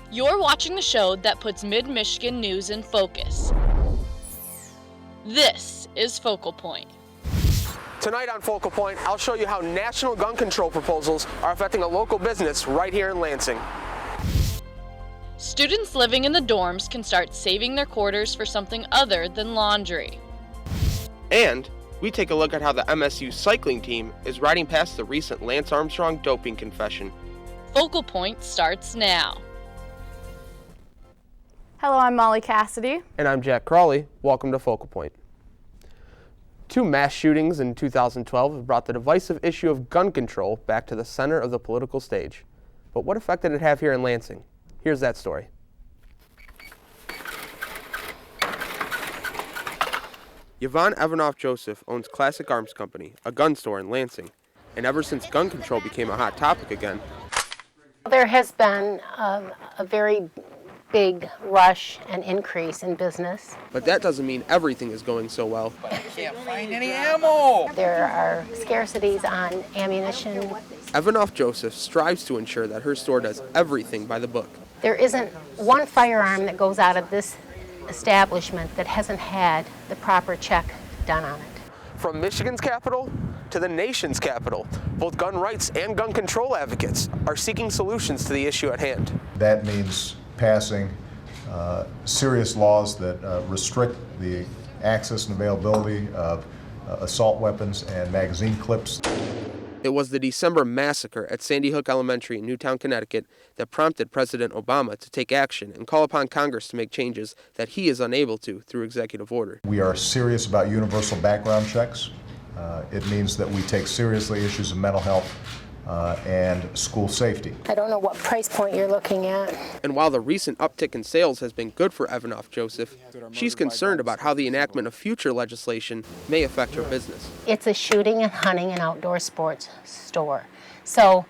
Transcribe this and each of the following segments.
You're watching the show that puts Mid-Michigan news in focus. This is Focal Point. Tonight on Focal Point, I'll show you how national gun control proposals are affecting a local business right here in Lansing. Students living in the dorms can start saving their quarters for something other than laundry. And we take a look at how the MSU cycling team is riding past the recent Lance Armstrong doping confession. Focal Point starts now. Hello, I'm Molly Cassidy. And I'm Jack Crawley. Welcome to Focal Point. Two mass shootings in 2012 have brought the divisive issue of gun control back to the center of the political stage. But what effect did it have here in Lansing? Here's that story. Yvonne Evanoff-Joseph owns Classic Arms Company, a gun store in Lansing. And ever since gun control became a hot topic again, there has been a very big rush and increase in business. But that doesn't mean everything is going so well. Can't find any ammo! There are scarcities on ammunition. Evanoff-Joseph strives to ensure that her store does everything by the book. There isn't one firearm that goes out of this establishment that hasn't had the proper check done on it. From Michigan's capital to the nation's capital, both gun rights and gun control advocates are seeking solutions to the issue at hand. That means passing serious laws that restrict the access and availability of assault weapons and magazine clips. It was the December massacre at Sandy Hook Elementary in Newtown, Connecticut that prompted President Obama to take action and call upon Congress to make changes that he is unable to through executive order. We are serious about universal background checks. It means that we take seriously issues of mental health and school safety. I don't know what price point you're looking at. And while the recent uptick in sales has been good for Evanoff-Joseph, she's concerned about how the enactment of future legislation may affect her business. It's a shooting and hunting and outdoor sports store. So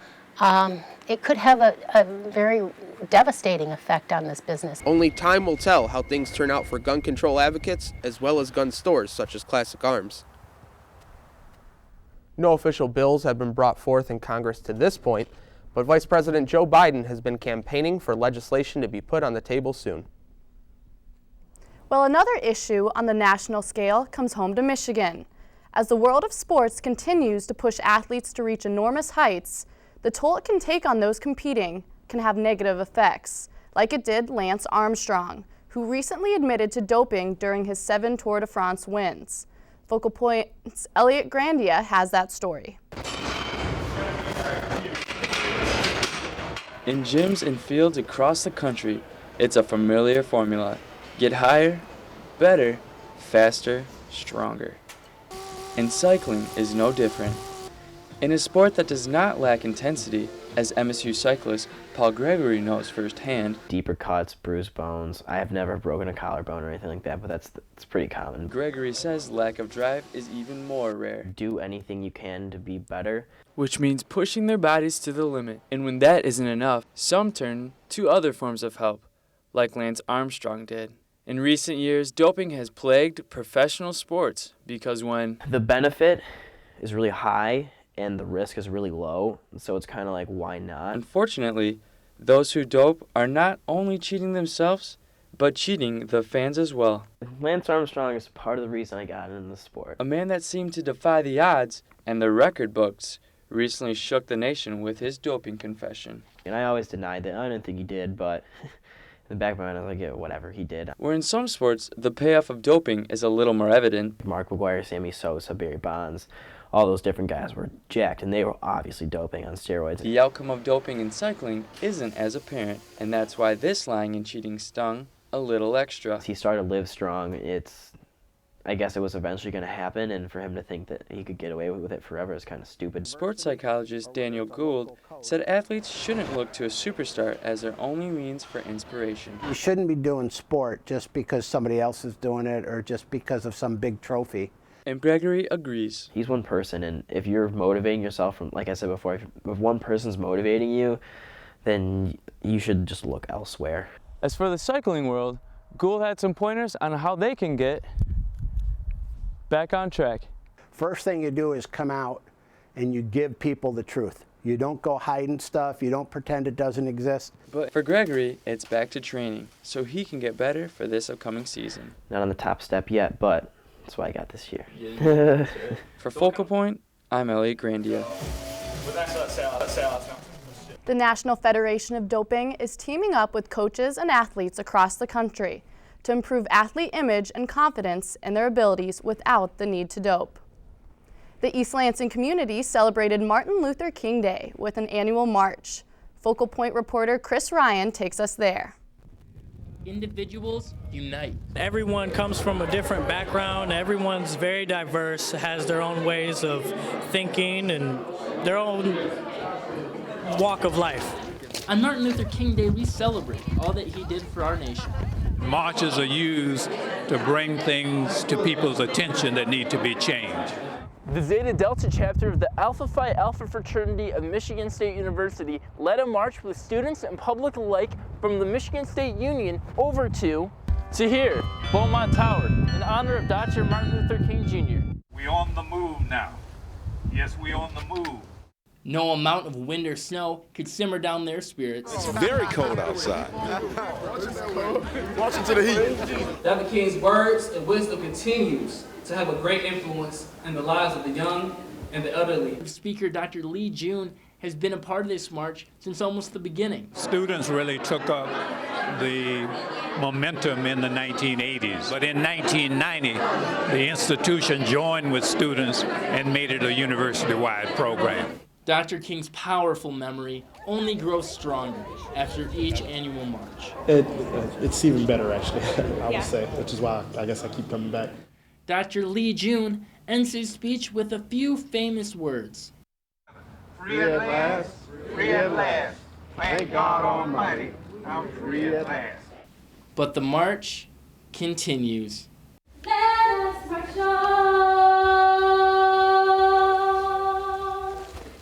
it could have a very devastating effect on this business. Only time will tell how things turn out for gun control advocates as well as gun stores such as Classic Arms. No official bills have been brought forth in Congress to this point, but Vice President Joe Biden has been campaigning for legislation to be put on the table soon. Well, another issue on the national scale comes home to Michigan. As the world of sports continues to push athletes to reach enormous heights, the toll it can take on those competing can have negative effects, like it did Lance Armstrong, who recently admitted to doping during his 7 Tour de France wins. Focal Point's Elliot Grandia has that story. In gyms and fields across the country, it's a familiar formula. Get higher, better, faster, stronger. And cycling is no different. In a sport that does not lack intensity, as MSU cyclist Paul Gregory knows firsthand. Deeper cuts, bruised bones. I have never broken a collarbone or anything like that, but it's pretty common. Gregory says lack of drive is even more rare. Do anything you can to be better. Which means pushing their bodies to the limit. And when that isn't enough, some turn to other forms of help, like Lance Armstrong did. In recent years, doping has plagued professional sports because when the benefit is really high and the risk is really low, so it's kind of like, why not? Unfortunately, those who dope are not only cheating themselves, but cheating the fans as well. Lance Armstrong is part of the reason I got into the sport. A man that seemed to defy the odds and the record books recently shook the nation with his doping confession. And I always denied that. I didn't think he did, but in the back of my mind, I was like, yeah, whatever, he did. Where in some sports, the payoff of doping is a little more evident. Mark McGuire, Sammy Sosa, Barry Bonds, all those different guys were jacked, and they were obviously doping on steroids. The outcome of doping in cycling isn't as apparent, and that's why this lying and cheating stung a little extra. He started to live strong. I guess it was eventually going to happen, and for him to think that he could get away with it forever is kind of stupid. Sports psychologist Daniel Gould said athletes shouldn't look to a superstar as their only means for inspiration. You shouldn't be doing sport just because somebody else is doing it or just because of some big trophy. And Gregory agrees. He's one person, and if you're motivating yourself from, like I said before, if one person's motivating you, then you should just look elsewhere. As for the cycling world, Gould had some pointers on how they can get back on track. First thing you do is come out and you give people the truth. You don't go hiding stuff. You don't pretend it doesn't exist. But for Gregory, it's back to training, so he can get better for this upcoming season. Not on the top step yet, but that's what I got this year. For Focal Point, I'm Elliot Grandia. The National Federation of Doping is teaming up with coaches and athletes across the country to improve athlete image and confidence in their abilities without the need to dope. The East Lansing community celebrated Martin Luther King Day with an annual march. Focal Point reporter Chris Ryan takes us there. Individuals unite. Everyone comes from a different background. Everyone's very diverse, has their own ways of thinking and their own walk of life. On Martin Luther King Day, we celebrate all that he did for our nation. Marches are used to bring things to people's attention that need to be changed. The Zeta Delta chapter of the Alpha Phi Alpha fraternity of Michigan State University led a march with students and public alike from the Michigan State Union over to here, Beaumont Tower, in honor of Dr. Martin Luther King Jr. We on the move now. Yes, we on the move. No amount of wind or snow could simmer down their spirits. It's very cold outside. Watch into the heat. Dr. King's words and wisdom continues to have a great influence in the lives of the young and the elderly. Speaker Dr. Lee June has been a part of this march since almost the beginning. Students really took up the momentum in the 1980s, but in 1990, the institution joined with students and made it a university-wide program. Dr. King's powerful memory only grows stronger after each annual march. It's even better, actually, I would say, which is why I guess I keep coming back. Dr. Lee June ends his speech with a few famous words. Free at last, free at last. Thank God Almighty, I'm free at last. But the march continues. Let us march on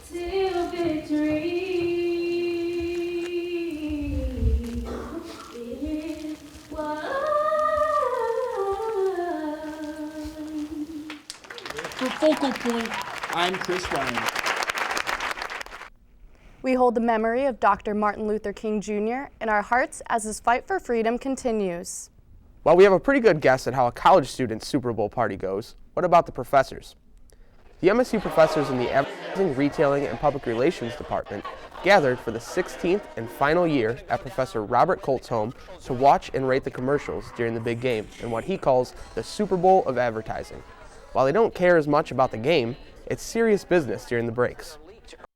to victory. It is one. For Focal Point, I'm Chris Ryan. We hold the memory of Dr. Martin Luther King Jr. in our hearts as his fight for freedom continues. While we have a pretty good guess at how a college student's Super Bowl party goes, what about the professors? The MSU Professors in the Advertising, Retailing, and Public Relations Department gathered for the 16th and final year at Professor Robert Colt's home to watch and rate the commercials during the big game in what he calls the Super Bowl of advertising. While they don't care as much about the game, it's serious business during the breaks.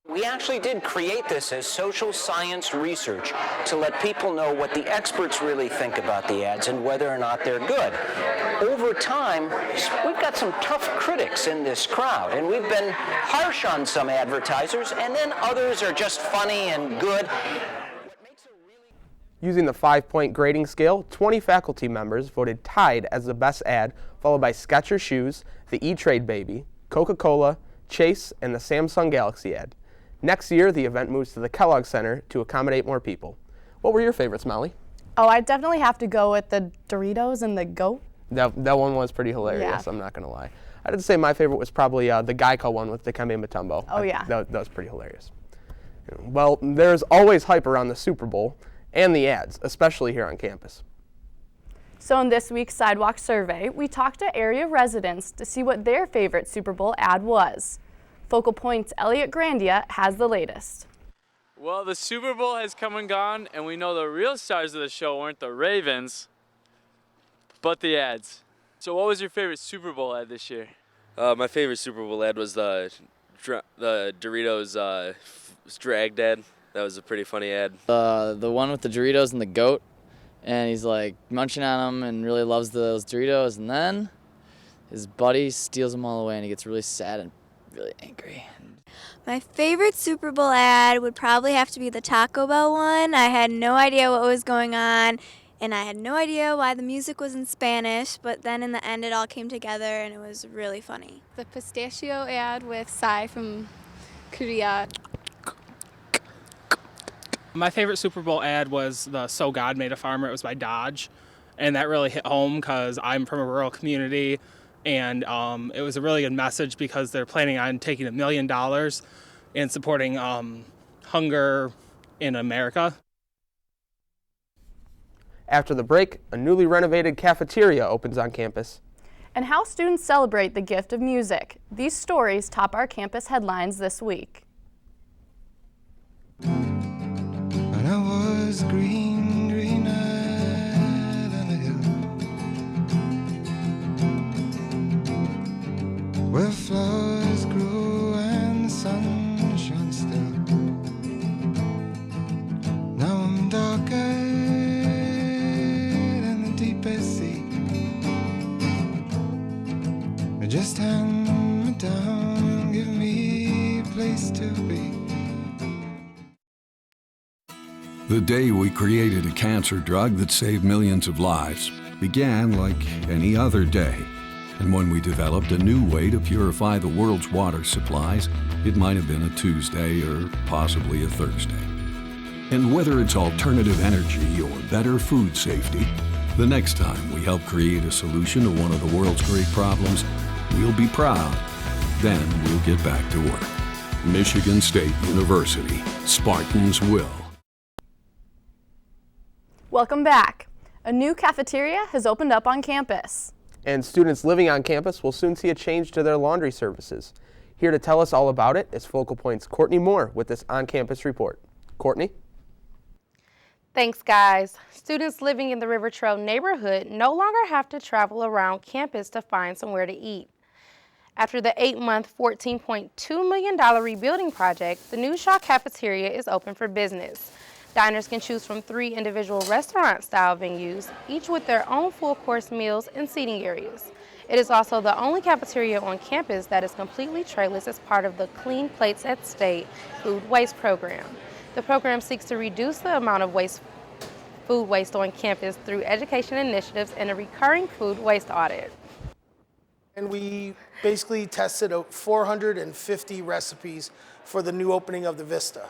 We actually did create this as social science research to let people know what the experts really think about the ads and whether or not they're good. Over time, we've got some tough critics in this crowd, and we've been harsh on some advertisers, and then others are just funny and good. Using the 5-point grading scale, 20 faculty members voted Tide as the best ad, followed by Skechers Shoes, the E-Trade Baby, Coca-Cola, Chase, and the Samsung Galaxy ad. Next year, the event moves to the Kellogg Center to accommodate more people. What were your favorites, Molly? Oh, I definitely have to go with the Doritos and the goat. That one was pretty hilarious, I'm not going to lie. I'd say my favorite was probably the Geico one with Dikembe Mutombo. Oh, yeah. That was pretty hilarious. Well, there's always hype around the Super Bowl and the ads, especially here on campus. So in this week's Sidewalk Survey, we talked to area residents to see what their favorite Super Bowl ad was. Focal Point's Elliot Grandia has the latest. Well, the Super Bowl has come and gone, and we know the real stars of the show weren't the Ravens, but the ads. So what was your favorite Super Bowl ad this year? My favorite Super Bowl ad was the Doritos dragged ad. That was a pretty funny ad. The one with the Doritos and the goat, and he's like munching on them and really loves those Doritos, and then his buddy steals them all away, and he gets really sad and really angry. My favorite Super Bowl ad would probably have to be the Taco Bell one. I had no idea what was going on, and I had no idea why the music was in Spanish, but then in the end it all came together and it was really funny. The pistachio ad with Sai from Korea. My favorite Super Bowl ad was the So God Made a Farmer. It was by Dodge, and that really hit home because I'm from a rural community. And it was a really good message because they're planning on taking $1 million in supporting hunger in America. After the break, a newly renovated cafeteria opens on campus. And how students celebrate the gift of music. These stories top our campus headlines this week. When I was greener than the hill, where flowers grew and the sun shone still. Now I'm darker than the deepest sea. Just hand me down, give me a place to be. The day we created a cancer drug that saved millions of lives began like any other day. And when we developed a new way to purify the world's water supplies, it might have been a Tuesday or possibly a Thursday. And whether it's alternative energy or better food safety, the next time we help create a solution to one of the world's great problems, we'll be proud. Then we'll get back to work. Michigan State University. Spartans will. Welcome back. A new cafeteria has opened up on campus. And students living on campus will soon see a change to their laundry services. Here to tell us all about it is Focal Point's Courtney Moore with this on-campus report. Courtney? Thanks, guys. Students living in the River Trail neighborhood no longer have to travel around campus to find somewhere to eat. After the 8-month, $14.2 million rebuilding project, the new Shaw Cafeteria is open for business. Diners can choose from 3 individual restaurant-style venues, each with their own full-course meals and seating areas. It is also the only cafeteria on campus that is completely trayless as part of the Clean Plates at State food waste program. The program seeks to reduce the amount of food waste on campus through education initiatives and a recurring food waste audit. And we basically tested 450 recipes for the new opening of the Vista,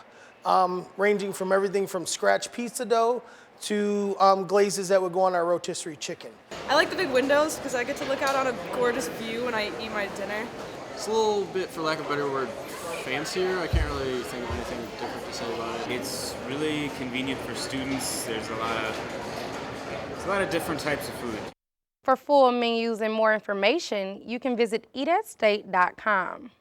ranging from everything from scratch pizza dough to glazes that would go on our rotisserie chicken. I like the big windows because I get to look out on a gorgeous view when I eat my dinner. It's a little bit, for lack of a better word, fancier. I can't really think of anything different to say about it. It's really convenient for students. There's a lot of different types of food. For full menus and more information, you can visit eatatstate.com.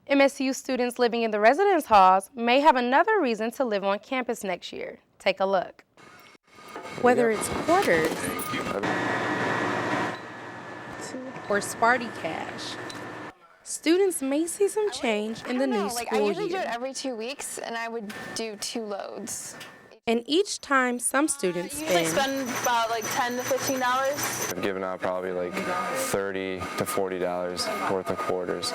MSU students living in the residence halls may have another reason to live on campus next year. Take a look. Whether it's quarters or Sparty Cash, students may see some change in the new school year. I usually do it every 2 weeks, and I would do 2 loads. And each time some students spend about like $10 to $15. I've given out probably like $30 to $40 worth of quarters.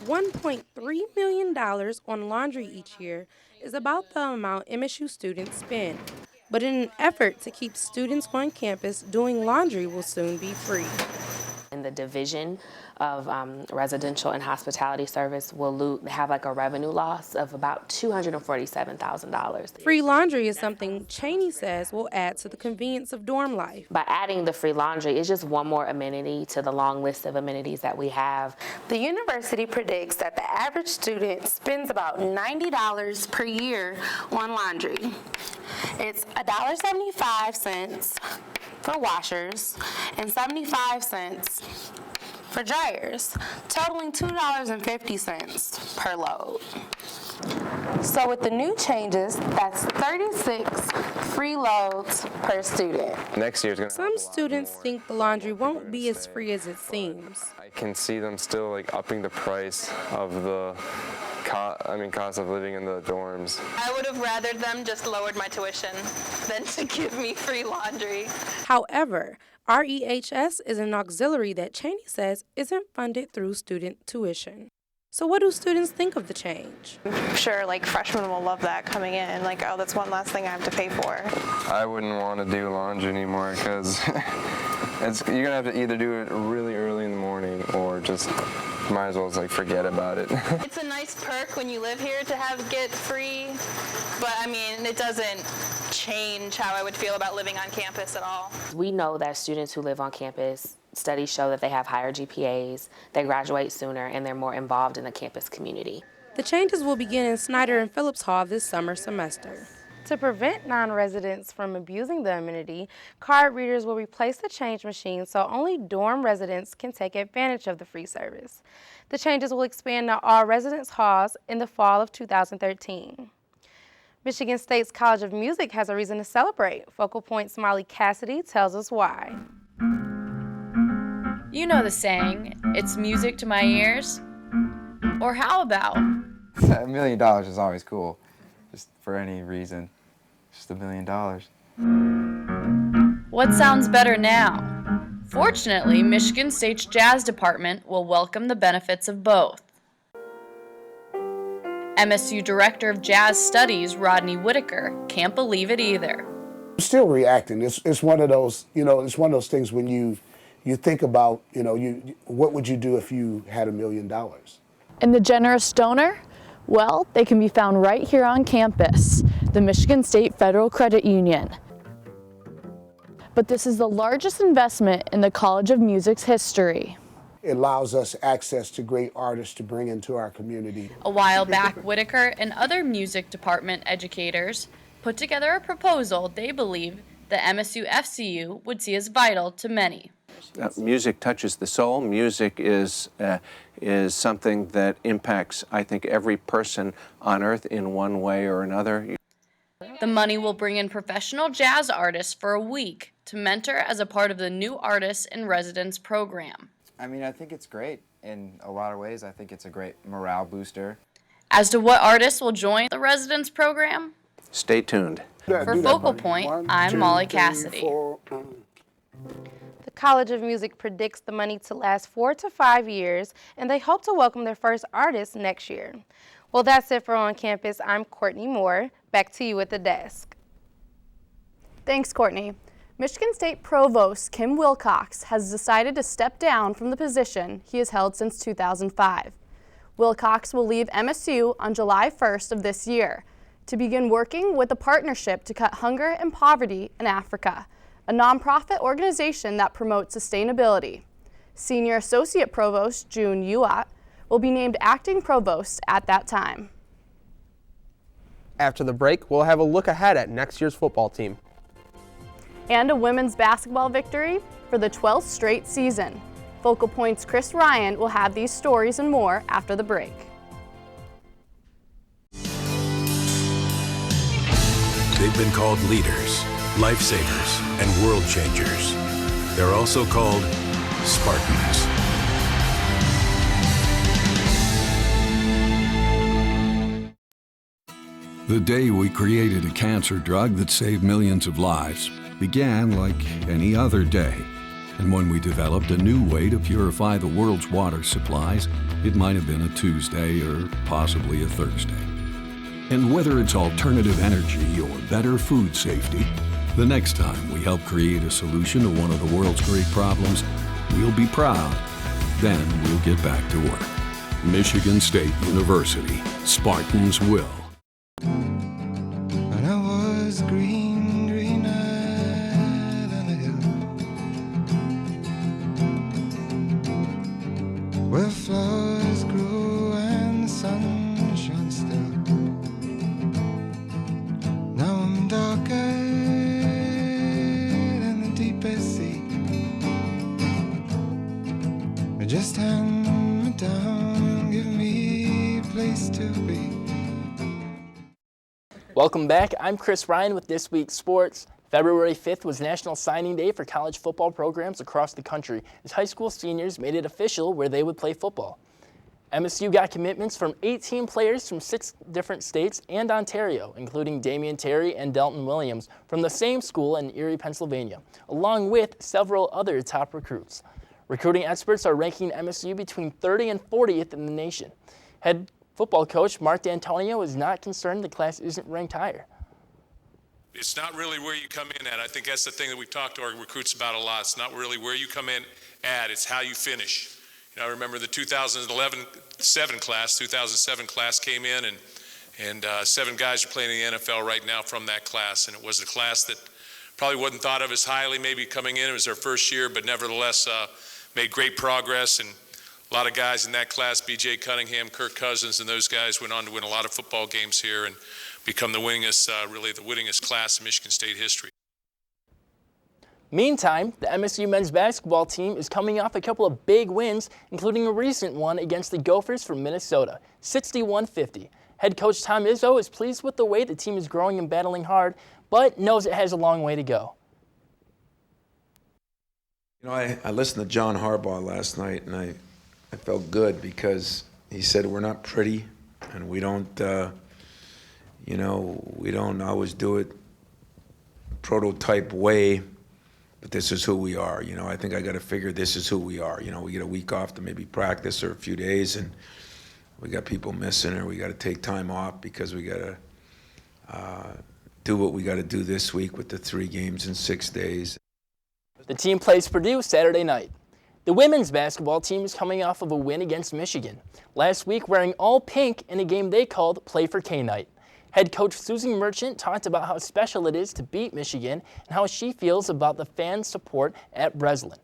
$1.3 million on laundry each year is about the amount MSU students spend. But in an effort to keep students on campus, doing laundry will soon be free. In the division of residential and hospitality service will have like a revenue loss of about $247,000. Free laundry is something Cheney says will add to the convenience of dorm life. By adding the free laundry, it's just one more amenity to the long list of amenities that we have. The university predicts that the average student spends about $90 per year on laundry. It's $1.75 for washers and 75 cents for dryers, totaling $2.50 per load. So with the new changes, that's 36 free loads per student. Next year's gonna. Some students think the laundry won't be as free as it seems. I can see them still like upping the price of the cost of living in the dorms. I would have rather them just lowered my tuition than to give me free laundry. However, REHS is an auxiliary that Cheney says isn't funded through student tuition. So what do students think of the change? I'm sure like freshmen will love that coming in, like, oh, that's one less thing I have to pay for. I wouldn't want to do laundry anymore because you're gonna have to either do it really early in the morning or just might as well just like forget about it. It's a nice perk when you live here to get free, but I mean, it doesn't change how I would feel about living on campus at all. We know that students who live on campus, studies show that they have higher GPAs, they graduate sooner, and they're more involved in the campus community. The changes will begin in Snyder and Phillips Hall this summer semester. To prevent non-residents from abusing the amenity, card readers will replace the change machine so only dorm residents can take advantage of the free service. The changes will expand to all residence halls in the fall of 2013. Michigan State's College of Music has a reason to celebrate. Focal Point's Molly Cassidy tells us why. You know the saying, it's music to my ears. Or how about? $1 million is always cool, just for any reason. Just $1 million. What sounds better now? Fortunately, Michigan State's Jazz Department will welcome the benefits of both. MSU Director of Jazz Studies, Rodney Whitaker, can't believe it either. I'm still reacting. It's one of those, it's one of those things when you think about, what would you do if you had $1 million? And the generous donor? Well, they can be found right here on campus, the Michigan State Federal Credit Union. But this is the largest investment in the College of Music's history. It allows us access to great artists to bring into our community. A while back, Whitaker and other music department educators put together a proposal they believe the MSU FCU would see as vital to many. Music touches the soul. Music is something that impacts, I think, every person on earth in one way or another. The money will bring in professional jazz artists for a week to mentor as a part of the New Artists in Residence program. I mean, I think it's great in a lot of ways. I think it's a great morale booster. As to what artists will join the Residence program? Stay tuned. For Focal Point, I'm Molly Cassidy. The College of Music predicts the money to last 4 to 5 years, and they hope to welcome their first artists next year. Well, that's it for On Campus. I'm Courtney Moore. Back to you at the desk. Thanks, Courtney. Michigan State Provost Kim Wilcox has decided to step down from the position he has held since 2005. Wilcox will leave MSU on July 1st of this year to begin working with a partnership to cut hunger and poverty in Africa, a nonprofit organization that promotes sustainability. Senior Associate Provost June Uat will be named acting provost at that time. After the break, we'll have a look ahead at next year's football team. And a women's basketball victory for the 12th straight season. Focal Point's Chris Ryan will have these stories and more after the break. They've been called leaders, lifesavers, and world changers. They're also called Spartans. The day we created a cancer drug that saved millions of lives began like any other day. And when we developed a new way to purify the world's water supplies, it might have been a Tuesday or possibly a Thursday. And whether it's alternative energy or better food safety, the next time we help create a solution to one of the world's great problems, we'll be proud. Then we'll get back to work. Michigan State University. Spartans will. When I was greener than the hill, where flowers grew and the sun shone still. Now I'm darker than the deepest sea. Just hand me down, give me a place to be. Welcome back. I'm Chris Ryan with this week's sports. February 5th was National Signing Day for college football programs across the country as high school seniors made it official where they would play football. MSU got commitments from 18 players from 6 different states and Ontario, including Damian Terry and Delton Williams from the same school in Erie, Pennsylvania, along with several other top recruits. Recruiting experts are ranking MSU between 30 and 40th in the nation. Head football coach Mark D'Antonio is not concerned the class isn't ranked higher. It's not really where you come in at. I think that's the thing that we've talked to our recruits about a lot. It's not really where you come in at, it's how you finish. You know, I remember the 2007 class came in and 7 guys are playing in the NFL right now from that class. And it was a class that probably wasn't thought of as highly maybe coming in. It was their first year, but nevertheless made great progress. And A lot of guys in that class, B.J. Cunningham, Kirk Cousins, and those guys went on to win a lot of football games here and become the winningest, really the winningest class in Michigan State history. Meantime, the MSU men's basketball team is coming off a couple of big wins, including a recent one against the Gophers from Minnesota, 61-50. Head coach Tom Izzo is pleased with the way the team is growing and battling hard, but knows it has a long way to go. You know, I listened to John Harbaugh last night, and I felt good because he said we're not pretty, and we don't, we don't always do it prototype way, but this is who we are. You know, I think I got to figure this is who we are. You know, we get a week off to maybe practice or a few days, and we got people missing, or we got to take time off because we got to do what we got to do this week with the 3 games in 6 days. The team plays Purdue Saturday night. The women's basketball team is coming off of a win against Michigan, last week wearing all pink in a game they called Play for K Night. Head coach Susie Merchant talked about how special it is to beat Michigan and how she feels about the fan support at Breslin.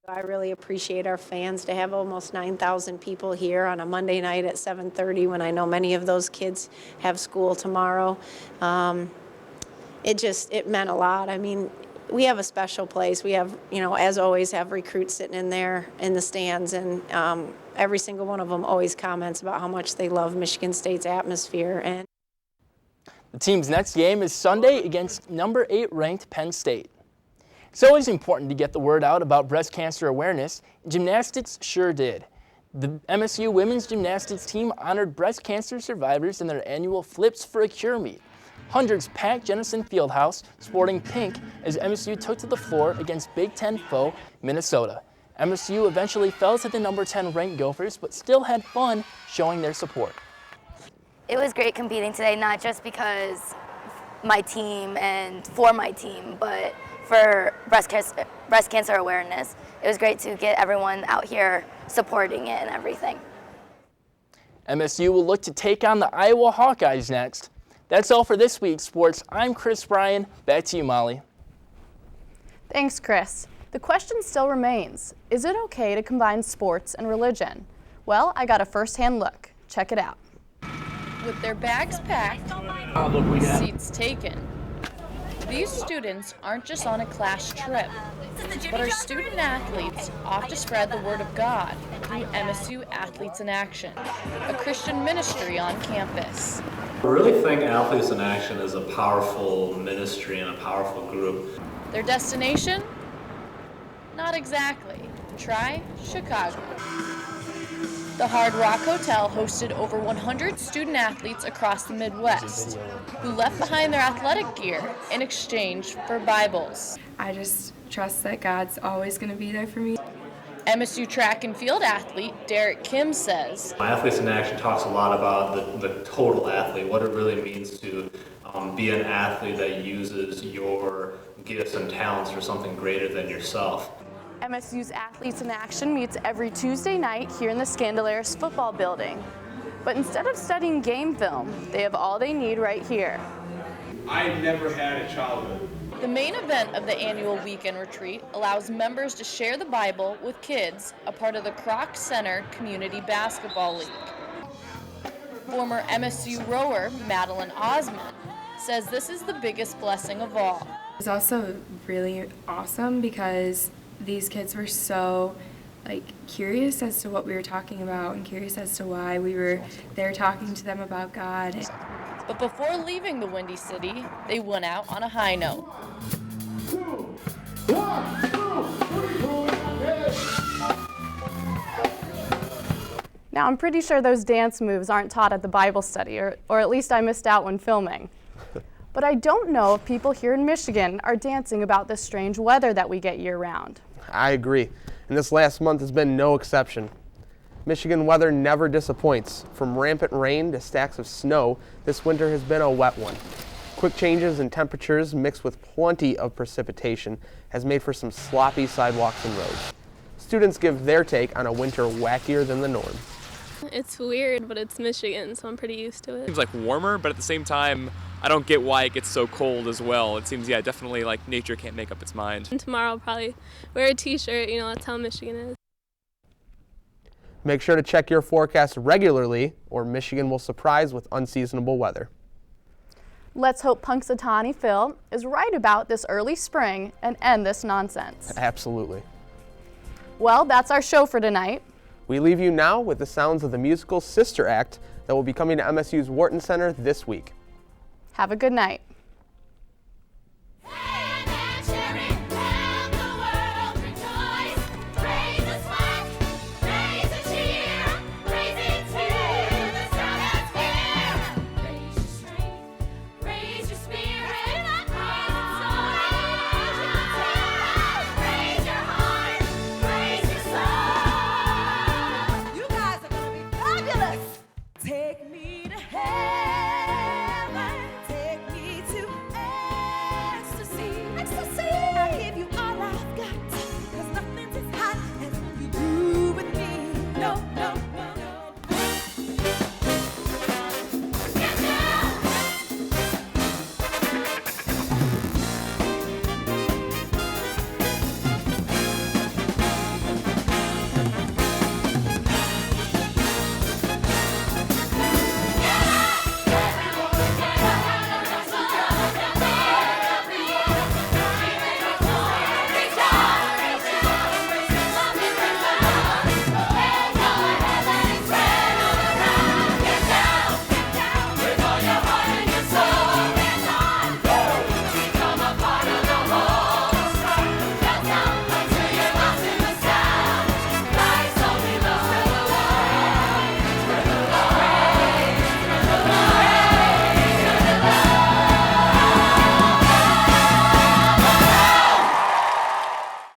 I really appreciate our fans to have almost 9,000 people here on a Monday night at 7:30 when I know many of those kids have school tomorrow. It meant a lot. I mean, we have a special place. We have, as always, have recruits sitting in there in the stands, and every single one of them always comments about how much they love Michigan State's atmosphere. And the team's next game is Sunday against number 8 ranked Penn State. It's always important to get the word out about breast cancer awareness. Gymnastics sure did. The MSU women's gymnastics team honored breast cancer survivors in their annual Flips for a Cure meet. Hundreds packed Jennison Fieldhouse, sporting pink, as MSU took to the floor against Big Ten foe Minnesota. MSU eventually fell to the number 10 ranked Gophers, but still had fun showing their support. It was great competing today, not just because my team and for my team, but for breast cancer awareness. It was great to get everyone out here supporting it and everything. MSU will look to take on the Iowa Hawkeyes next. That's all for this week's sports. I'm Chris Bryan. Back to you, Molly. Thanks, Chris. The question still remains, is it okay to combine sports and religion? Well, I got a first-hand look. Check it out. With their bags packed, seats taken, these students aren't just on a class trip, but are student athletes off to spread the word of God through MSU Athletes in Action, a Christian ministry on campus. I really think Athletes in Action is a powerful ministry and a powerful group. Their destination? Not exactly. Try Chicago. The Hard Rock Hotel hosted over 100 student athletes across the Midwest who left behind their athletic gear in exchange for Bibles. I just trust that God's always going to be there for me. MSU track and field athlete Derek Kim says, Athletes in Action talks a lot about the total athlete, what it really means to be an athlete that uses your gifts and talents for something greater than yourself. MSU's Athletes in Action meets every Tuesday night here in the Scandalaris football building. But instead of studying game film, they have all they need right here. I never had a childhood. The main event of the annual weekend retreat allows members to share the Bible with kids, a part of the Kroc Center Community Basketball League. Former MSU rower Madeline Osmond says this is the biggest blessing of all. It was also really awesome because these kids were so curious as to what we were talking about and curious as to why we were there talking to them about God. But before leaving the Windy City, they went out on a high note. Now, I'm pretty sure those dance moves aren't taught at the Bible study, or at least I missed out when filming. But I don't know if people here in Michigan are dancing about this strange weather that we get year-round. I agree, and this last month has been no exception. Michigan weather never disappoints. From rampant rain to stacks of snow, this winter has been a wet one. Quick changes in temperatures mixed with plenty of precipitation has made for some sloppy sidewalks and roads. Students give their take on a winter wackier than the norm. It's weird, but it's Michigan, so I'm pretty used to it. Seems like warmer, but at the same time, I don't get why it gets so cold as well. It seems, definitely like nature can't make up its mind. And tomorrow I'll probably wear a t-shirt, that's how Michigan is. Make sure to check your forecast regularly, or Michigan will surprise with unseasonable weather. Let's hope Punxsutawney Phil is right about this early spring and end this nonsense. Absolutely. Well, that's our show for tonight. We leave you now with the sounds of the musical Sister Act that will be coming to MSU's Wharton Center this week. Have a good night.